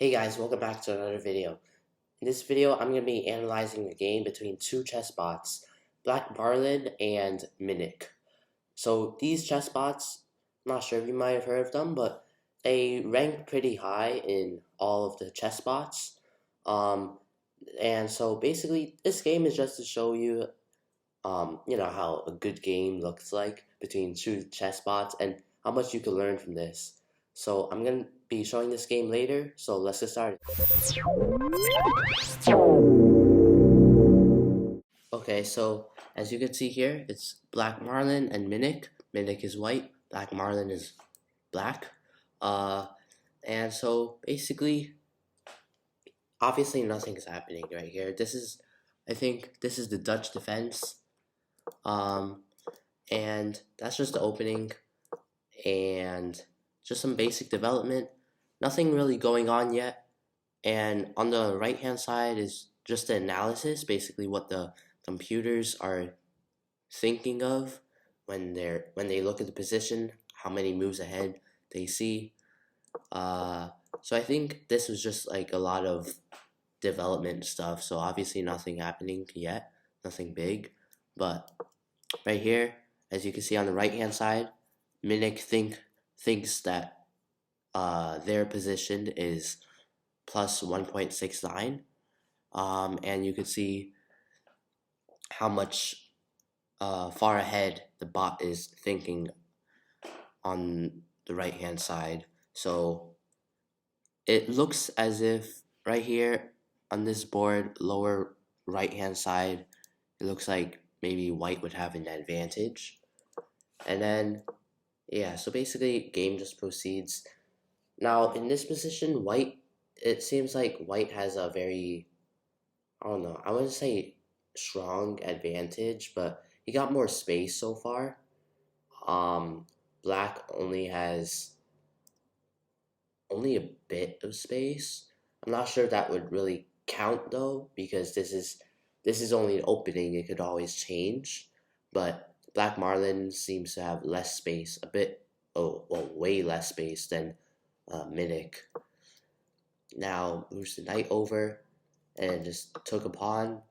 Hey guys, welcome back to another video. In this video, I'm going to be analyzing the game between two chess bots, Blackmarlin and Minic. So these chess bots, I'm not sure if you might have heard of them, but they rank pretty high in all of the chess bots. Um, and so basically, this game is just to show you, how a good game looks like between two chess bots and how much you can learn from this. So I'm going to be showing this game later, so let's get started. Okay, so as you can see here, it's Blackmarlin and Minic. Minic is white, Blackmarlin is black. Uh, and so basically, obviously nothing's happening right here. I think this is the Dutch defense. Um, and that's just the opening and just some basic development. Nothing really going on yet. And on the right hand side is just the analysis, basically what the computers are thinking of when they look at the position, how many moves ahead they see. So I think this was just like a lot of development stuff. So obviously nothing happening yet, nothing big. But right here, as you can see on the right hand side, Minic thinks that their position is plus 1.69. And you can see how much far ahead the bot is thinking on the right hand side. So it looks as if right here on this board, lower right hand side, it looks like maybe white would have an advantage. And then, yeah, so basically game just proceeds. Now in this position, it seems like white has a very, I don't know, I wouldn't say strong advantage, but he got more space so far. Black only has only a bit of space. I'm not sure that would really count though, because this is only an opening. It could always change, but Blackmarlin seems to have less space, a bit, well, way less space than Minic. Now moves the knight over and just took a pawn.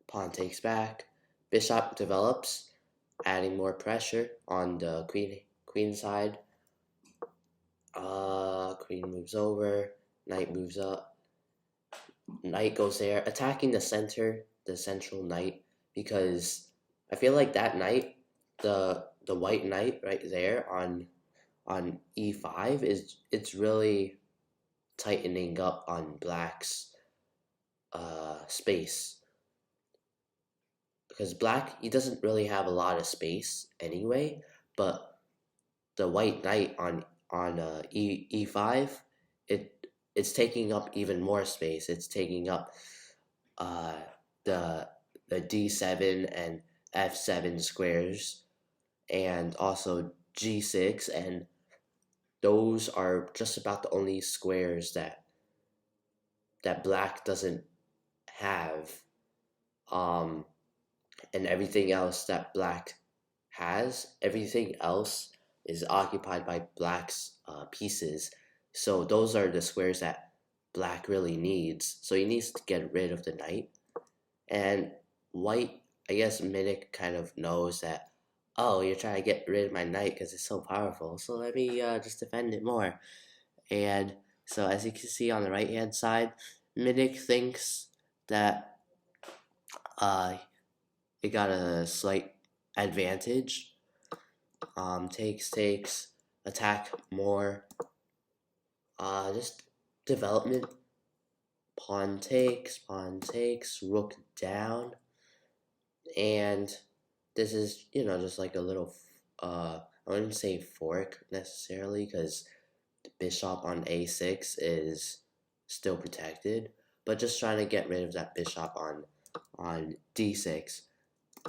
Pawn takes back. Bishop develops, adding more pressure on the queen side. Queen moves over. Knight moves up. Knight goes there, attacking the central knight, because I feel like that knight, the white knight right there on e5 it's really tightening up on black's space, because black, he doesn't really have a lot of space anyway, but the white knight on e5, it's taking up even more space. It's taking up uh, the d7 and f7 squares, and also g6, and those are just about the only squares that black doesn't have. And everything else that black has, everything else is occupied by black's pieces. So those are the squares that black really needs. So he needs to get rid of the knight. And white, I guess Minic kind of knows that, oh, you're trying to get rid of my knight because it's so powerful. So let me just defend it more. And so as you can see on the right hand side, Minic thinks that it got a slight advantage. Takes, attack more. Just development. Pawn takes, rook down. And this is, just like a little, I wouldn't say fork necessarily, because the bishop on a6 is still protected, but just trying to get rid of that bishop on d6.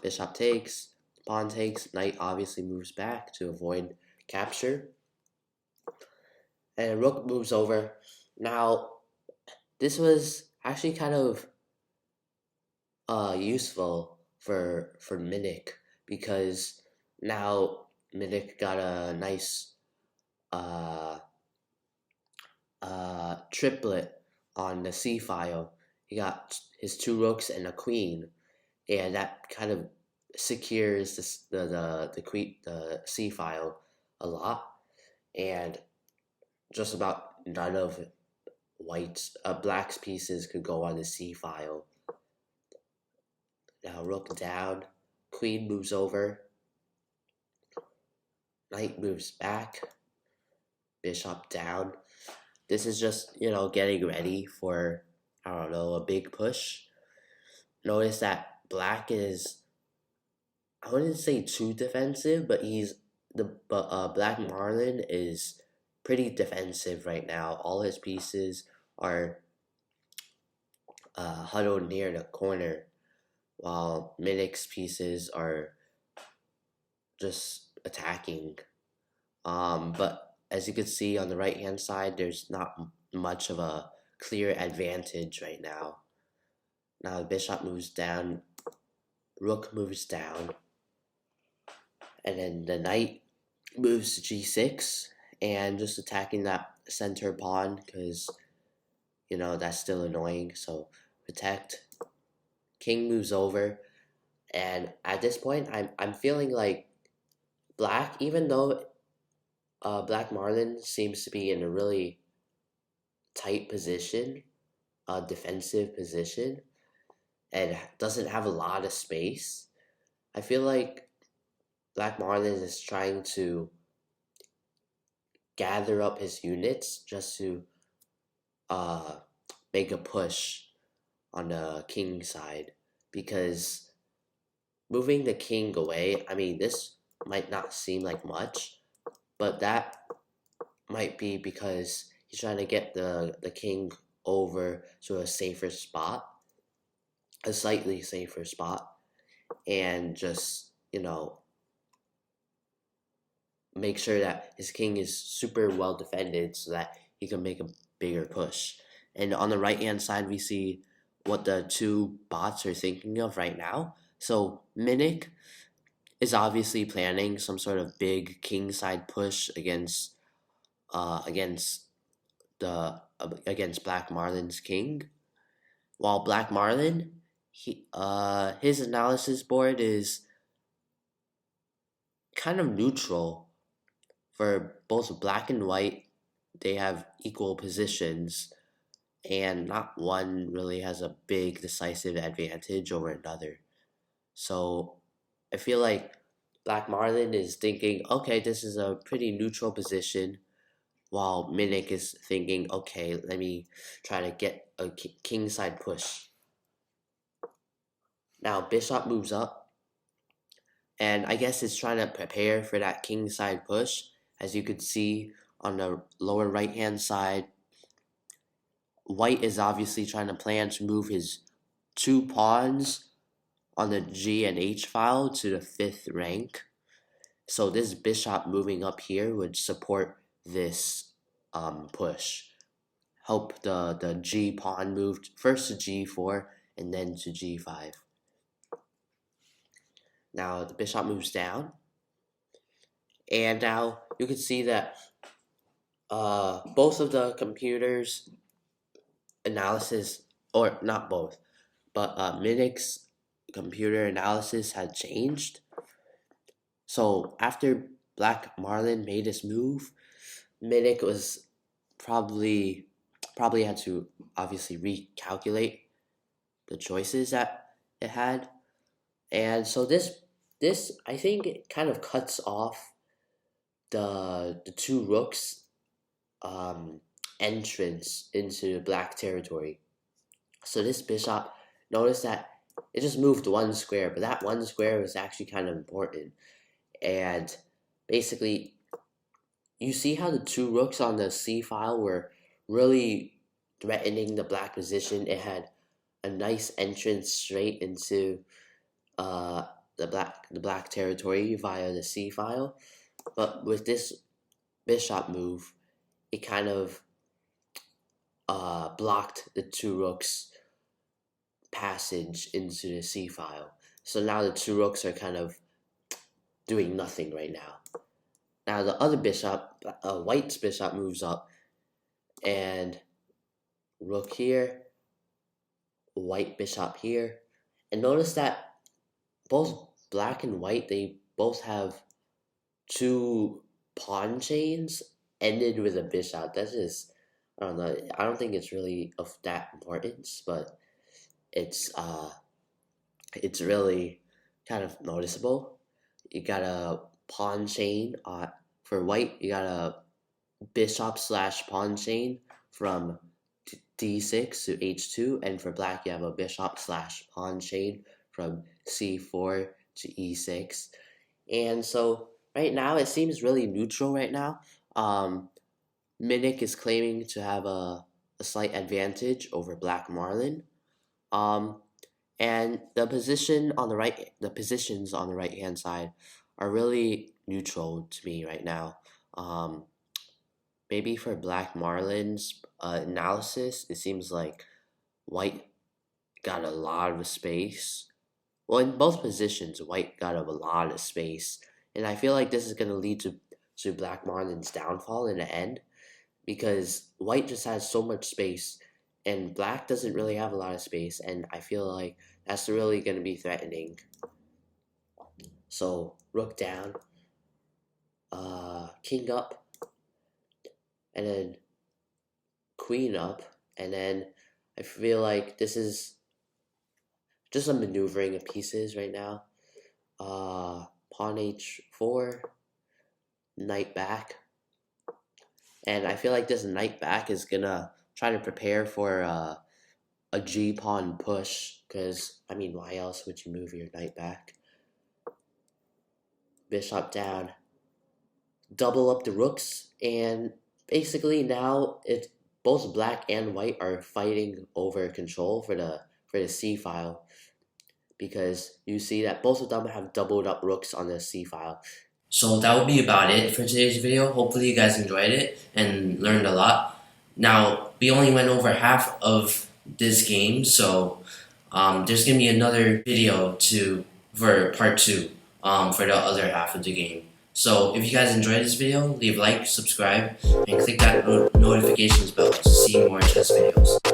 Bishop takes, pawn takes, knight obviously moves back to avoid capture, and rook moves over. Now, this was actually kind of useful for Minic, because now Minic got a nice triplet on the c file. He got his two rooks and a queen, and that kind of secures the c file a lot, and just about none of black's pieces could go on the c file. Now rook down, queen moves over, knight moves back, bishop down. This is just, getting ready for, I don't know, a big push. Notice that black is, I wouldn't say too defensive, but Blackmarlin is pretty defensive right now. All his pieces are huddled near the corner, while Minic's pieces are just attacking. But as you can see on the right hand side, there's not much of a clear advantage right now. Now the bishop moves down, rook moves down, and then the knight moves to g6, and just attacking that center pawn because that's still annoying. So protect. King moves over, and at this point, I'm feeling like black, even though Blackmarlin seems to be in a really tight position, a defensive position, and doesn't have a lot of space. I feel like Blackmarlin is trying to gather up his units just to make a push on the king side, because moving the king away, I mean, this might not seem like much, but that might be because he's trying to get the king over to a safer spot, a slightly safer spot, and just, make sure that his king is super well defended so that he can make a bigger push. And on the right hand side, we see what the two bots are thinking of right now. So Minic is obviously planning some sort of big king side push against Blackmarlin's king, while Blackmarlin, his analysis board is kind of neutral. For both black and white, they have equal positions, and not one really has a big decisive advantage over another. So I feel like Blackmarlin is thinking, okay, this is a pretty neutral position, while Minic is thinking, okay, let me try to get a king side push. Now bishop moves up, and I guess it's trying to prepare for that king side push. As you could see on the lower right hand side, white is obviously trying to plan to move his two pawns on the G and H file to the 5th rank. So this bishop moving up here would support this push. Help the G pawn move first to G4 and then to G5. Now the bishop moves down. And now you can see that both of the computers analysis, or not both, but Minic's computer analysis had changed. So after Blackmarlin made his move, Minic was probably had to obviously recalculate the choices that it had. And so this I think it kind of cuts off the two rooks entrance into black territory. So this bishop, notice that it just moved one square, but that one square was actually kind of important. And basically, you see how the two rooks on the c file were really threatening the black position. It had a nice entrance straight into the black territory via the c file. But with this bishop move, it kind of blocked the two rooks passage into the c file. So now the two rooks are kind of doing nothing right now. Now the other bishop, white's bishop, moves up, and rook here, white bishop here. And notice that both black and white, they both have two pawn chains ended with a bishop. That's just, I don't know. I don't think it's really of that importance, but it's it's really kind of noticeable. You got a pawn chain for white. You got a bishop slash pawn chain from d6 to h2, and for black you have a bishop slash pawn chain from c4 to e6. And so right now it seems really neutral right now. Minic is claiming to have a slight advantage over Blackmarlin. And the positions on the right hand side are really neutral to me right now. Maybe for Blackmarlin's analysis, it seems like white got a lot of space. Well, in both positions, white got a lot of space, and I feel like this is going to lead to Blackmarlin's downfall in the end, because white just has so much space, and black doesn't really have a lot of space, and I feel like that's really going to be threatening. So rook down, king up, and then queen up, and then I feel like this is just a maneuvering of pieces right now. Pawn h4, knight back, and I feel like this knight back is gonna try to prepare for a g pawn push, because I mean, why else would you move your knight back? Bishop down, double up the rooks, and basically now it's both black and white are fighting over control for the c file, because you see that both of them have doubled up rooks on the c file. So that would be about it for today's video. Hopefully you guys enjoyed it and learned a lot. Now, we only went over half of this game, so there's going to be another video for part 2 for the other half of the game. So if you guys enjoyed this video, leave a like, subscribe, and click that notifications bell to see more chess videos.